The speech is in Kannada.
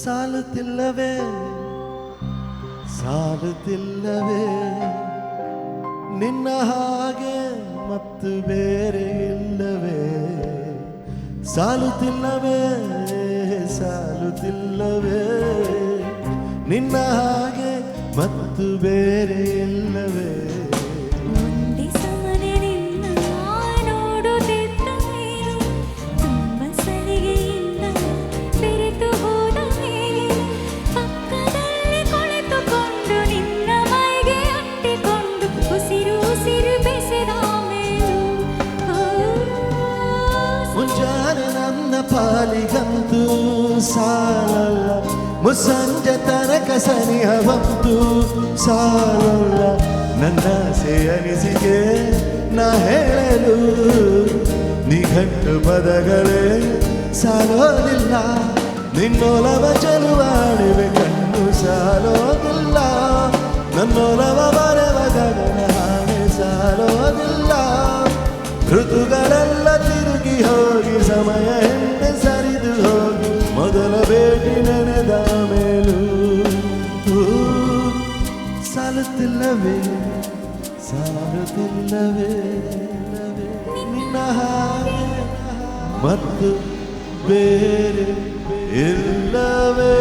ಸಾಲುತ್ತಿಲ್ಲವೇ ಸಾಲುತ್ತಿಲ್ಲವೇ ನಿನ್ನ ಹಾಗೆ ಮತ್ತು ಬೇರೆ ಇಲ್ಲವೇ ಸಾಲುತ್ತಿಲ್ಲವೇ ಸಾಲುತ್ತಿಲ್ಲವೇ ನಿನ್ನ ಹಾಗೆ ಮತ್ತು ಬೇರೆ ಇಲ್ಲವೇ ಮುಂಜಾನೆ ನನ್ನ ಪಾಲಿಗಂತೂ ಸಾಲಲ್ಲ ಮುಸ್ಸಂಜೆ ತನಕ ಸನಿಹವಂತೂ ಸಾಲಲ್ಲ ನನ್ನ ಅನಿಸಿಕೆ ನಾ ಹೇಳಲು ನಿಘಂಟು ಪದಗಳೇ ಸಾಲೋದಿಲ್ಲ ನಿನ್ನೊಲವ ಚೆಲುವಾಡಿವೆ ಕಣ್ಣು ಸಾಲೋದಿಲ್ಲ ನನ್ನೊಲವ ಬರವ ಗಗನ ಹಾಗೆ ಸಾಲೋದಿಲ್ಲ ಋತುಗಳೆಲ್ಲ ತಿರುಗಿ ಹೋಗಿ ಸಮಯ ಹೆಣ್ಣೆ ಸರಿದು ಹೋಗಿ ಮೊದಲ ಭೇಟಿ ನೆನೆದ ಮೇಲೂ ಸಾಲುತ್ತಿಲ್ಲವೇ ಸಾಲುತ್ತಿಲ್ಲವೇ ನಿನ್ನ ಹಾಗೆ ಮತ್ತು ಬೇರೆ ಇಲ್ಲವೇ